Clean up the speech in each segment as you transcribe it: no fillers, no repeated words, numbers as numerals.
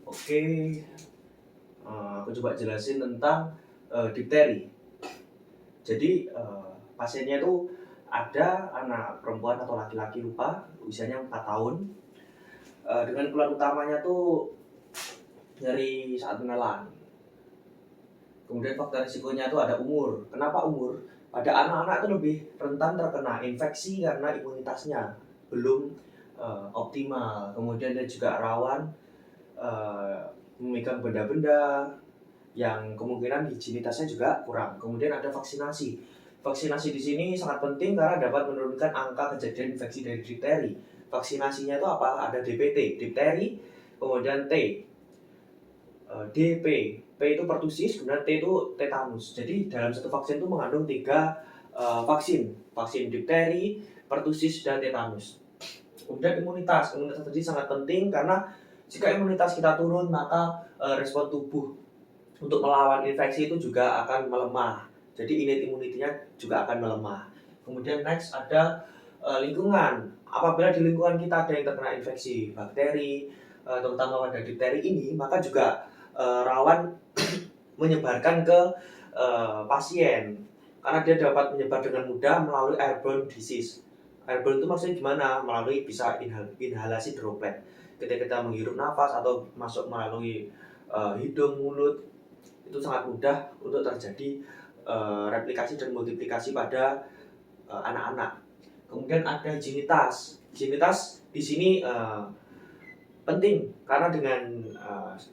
Oke, aku coba jelasin tentang difteri. Jadi pasiennya itu ada anak perempuan atau laki-laki lupa, usianya 4 tahun. Dengan keluhan utamanya tuh nyeri saat menelan. Kemudian faktor risikonya itu ada umur. Kenapa umur? Pada anak-anak itu lebih rentan terkena infeksi karena imunitasnya belum optimal. Kemudian dia juga rawan memegang benda-benda yang kemungkinan higienitasnya juga kurang. Kemudian ada vaksinasi. Vaksinasi di sini sangat penting karena dapat menurunkan angka kejadian infeksi dari difteri. Vaksinasinya itu apa? Ada DPT, difteri, kemudian DP. P itu pertusis, kemudian T itu tetanus. Jadi dalam satu vaksin itu mengandung 3 vaksin difteri, pertusis, dan tetanus. Kemudian imunitas tadi sangat penting karena jika imunitas kita turun maka respon tubuh untuk melawan infeksi itu juga akan melemah. Jadi innate immunity-nya juga akan melemah. Kemudian next ada lingkungan. Apabila di lingkungan kita ada yang terkena infeksi bakteri, terutama pada difteri ini, maka juga rawan menyebarkan ke pasien karena dia dapat menyebar dengan mudah melalui airborne disease. Airborne itu maksudnya gimana? Melalui bisa inhalasi droplet. Ketika kita menghirup nafas atau masuk melalui hidung, mulut, itu sangat mudah untuk terjadi replikasi dan multiplikasi pada anak-anak. Kemudian ada higienitas. Higienitas di sini penting karena dengan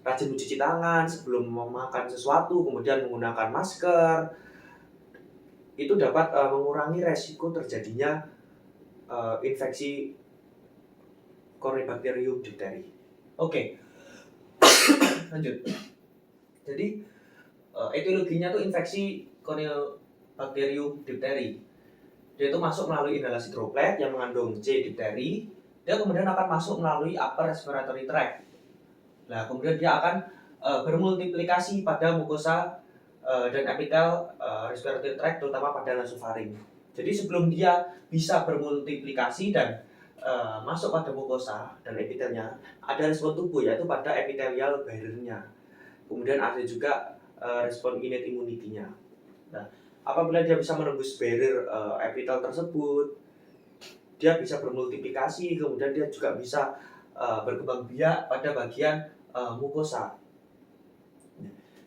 rajin mencuci tangan sebelum memakan sesuatu, kemudian menggunakan masker, itu dapat mengurangi resiko terjadinya infeksi Corynebacterium diphtheria. Oke, lanjut. Jadi etiologinya tuh infeksi Corynebacterium diphtheria. Dia itu masuk melalui inhalasi droplet yang mengandung C. diphtheria. Dia kemudian akan masuk melalui upper respiratory tract. Nah, kemudian dia akan bermultiplikasi pada mukosa dan epitel respiratory tract, terutama pada nasofaring. Jadi sebelum dia bisa bermultiplikasi dan masuk pada mukosa dan epitelnya, ada respon tubuh yaitu pada epithelial barrier-nya. Kemudian ada juga respon innate immunity-nya. Nah, apabila dia bisa menembus barrier epitel tersebut, dia bisa bermultiplikasi, kemudian dia juga bisa berkembang biak pada bagian mukosa.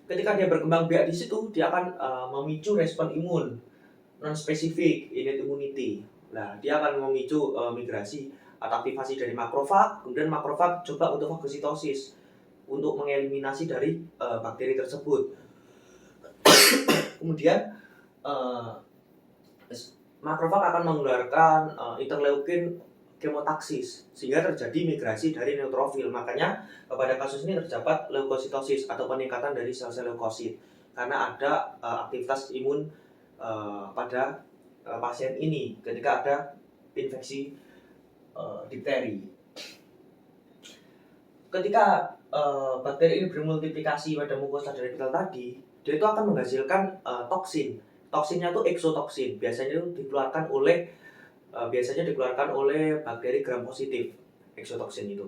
Ketika dia berkembang biak di situ, dia akan memicu respon imun non-spesifik innate immunity. Nah, dia akan memicu migrasi atau aktivasi dari makrofag, kemudian makrofag coba untuk fagositosis untuk mengeliminasi dari bakteri tersebut. Kemudian makrofag akan mengeluarkan interleukin kemotaksis sehingga terjadi migrasi dari neutrofil. Makanya pada kasus ini terdapat leukositosis atau peningkatan dari sel-sel leukosit karena ada aktivitas imun pada pasien ini ketika ada infeksi difteri. Ketika bakteri ini bermultiplikasi pada mukosa dari epitel tadi, dia itu akan menghasilkan toksin. Toksinnya itu eksotoksin. Biasanya itu dikeluarkan oleh bakteri gram positif. Eksotoksin itu.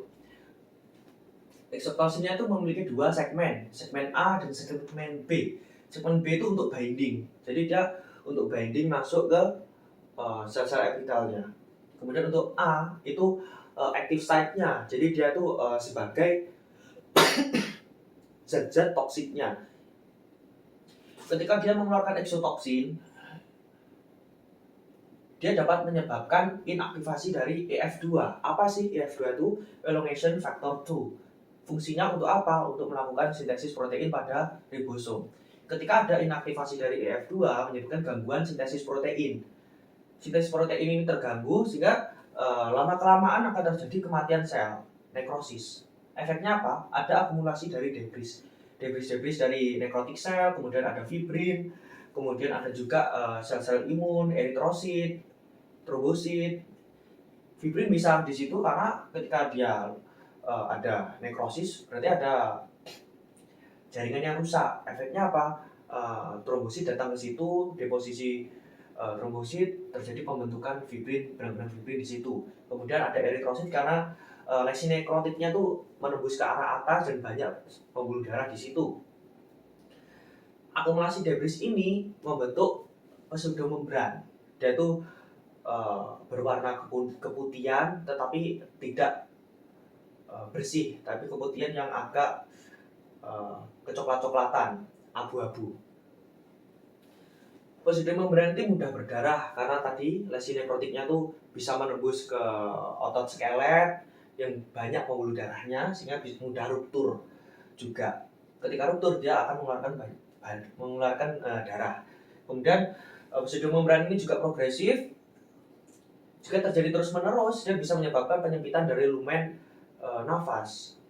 Eksotoksinnya itu memiliki 2 segmen A dan segmen B. Segmen B itu untuk binding. Jadi dia untuk binding masuk ke sel-sel epitelnya. Kemudian untuk A itu active site-nya. Jadi dia itu sebagai zat-zat toksiknya. Ketika dia mengeluarkan eksotoksin, dia dapat menyebabkan inaktivasi dari EF2. Apa sih EF2 itu? Elongation factor 2. Fungsinya untuk apa? Untuk melakukan sintesis protein pada ribosom. Ketika ada inaktivasi dari EF2 menyebabkan gangguan sintesis protein. Sintesis protein ini terganggu sehingga lama-kelamaan akan terjadi kematian sel, nekrosis. Efeknya apa? Ada akumulasi dari debris dari nekrotik sel, kemudian ada fibrin, kemudian ada juga sel-sel imun, eritrosit, trombosit. Fibrin bisa di situ karena ketika dia ada nekrosis, berarti ada jaringan yang rusak. Efeknya apa? Trombosit datang ke situ, deposisi trombosit, terjadi pembentukan fibrin, benang-benang fibrin di situ. Kemudian ada eritrosit karena lesi nekrotiknya tuh menembus ke arah atas dan banyak pembuluh darah di situ. Akumulasi debris ini membentuk pseudomembran. Dia tuh berwarna keputihan tetapi tidak bersih, tapi keputihan yang agak kecoklat-coklatan, abu-abu. Pseudomembran itu mudah berdarah karena tadi lesi nekrotiknya tuh bisa menembus ke otot skelet yang banyak pembuluh darahnya sehingga mudah ruptur juga. Ketika ruptur dia akan mengeluarkan darah. Kemudian pseudomembran ini juga progresif. Jika terjadi terus-menerus, dia bisa menyebabkan penyempitan dari lumen nafas.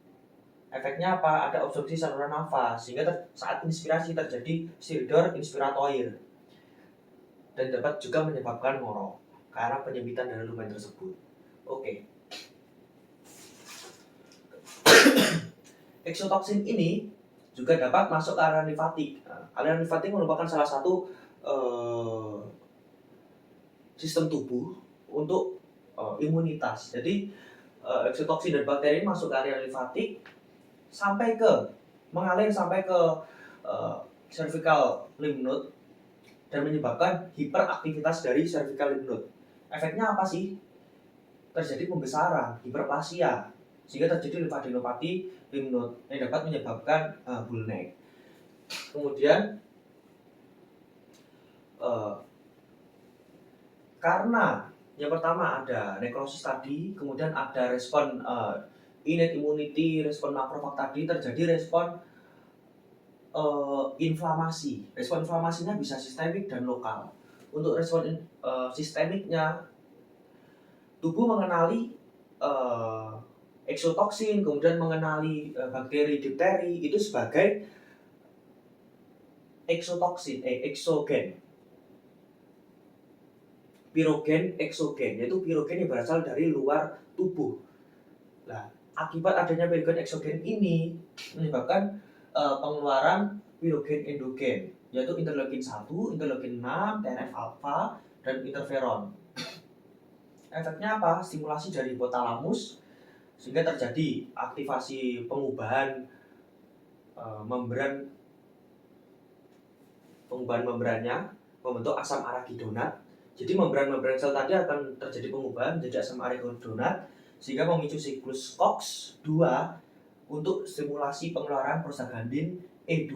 Efeknya apa? Ada obstruksi saluran nafas sehingga saat inspirasi terjadi stridor inspiratoir dan dapat juga menyebabkan ngorok karena penyempitan dari lumen tersebut. Oke. Eksotoksin ini juga dapat masuk ke aliran limfatik. Aliran limfatik merupakan salah satu sistem tubuh untuk imunitas. Jadi eksotoksin dan bakteri masuk ke area limfatik mengalir sampai ke cervical lymph node dan menyebabkan hiperaktivitas dari cervical lymph node. Efeknya apa sih? Terjadi pembesaran, hiperplasia, sehingga terjadi limfadenopati lymph node yang dapat menyebabkan bullneck. Kemudian karena yang pertama ada nekrosis tadi, kemudian ada respon innate immunity, respon makrofag tadi, terjadi respon inflamasi. Respon inflamasinya bisa sistemik dan lokal. Untuk respon sistemiknya, tubuh mengenali eksotoksin, kemudian mengenali bakteri difteri itu sebagai eksogen. Pirogen, eksogen, yaitu pirogen yang berasal dari luar tubuh. Nah, akibat adanya pirogen eksogen ini menyebabkan pengeluaran pirogen endogen, yaitu interleukin 1, interleukin 6, TNF-alpha, dan interferon. Efeknya apa? Stimulasi dari hipotalamus sehingga terjadi aktivasi pengubahan membrannya membentuk asam arachidonat. Jadi membran sel tadi akan terjadi pengubahan menjadi asam arachidonat sehingga memicu siklus COX-2 untuk stimulasi pengeluaran prostaglandin E2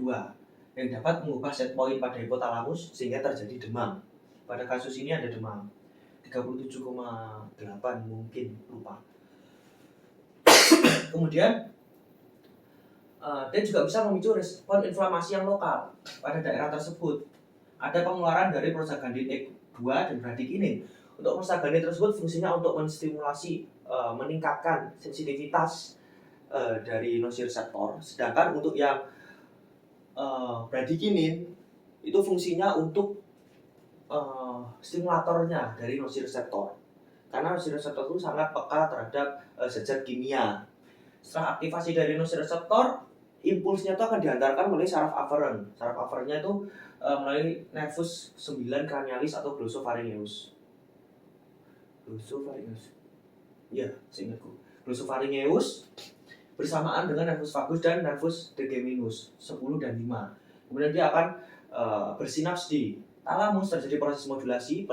yang dapat mengubah set point pada hipotalamus sehingga terjadi demam. Pada kasus ini ada demam 37,8 mungkin, lupa. Kemudian dia juga bisa memicu respon inflamasi yang lokal pada daerah tersebut. Ada pengeluaran dari prostaglandin E2 dan bradikinin. Untuk prostaglandin tersebut fungsinya untuk menstimulasi, meningkatkan sensitivitas dari nociceptor. Sedangkan untuk yang bradikinin itu fungsinya untuk stimulatornya dari nociceptor. Karena nociceptor itu sangat peka terhadap zat kimia. Setelah aktivasi dari nociceptor, impulsnya itu akan diantarkan melalui saraf aferen. Saraf aferennya itu melalui nervus 9 cranialis atau glossopharyngeus. Ya, seingatku. Glossopharyngeus bersamaan dengan nervus vagus dan nervus trigeminus 10 dan 5. Kemudian dia akan bersinaps di talamus, terjadi proses modulasi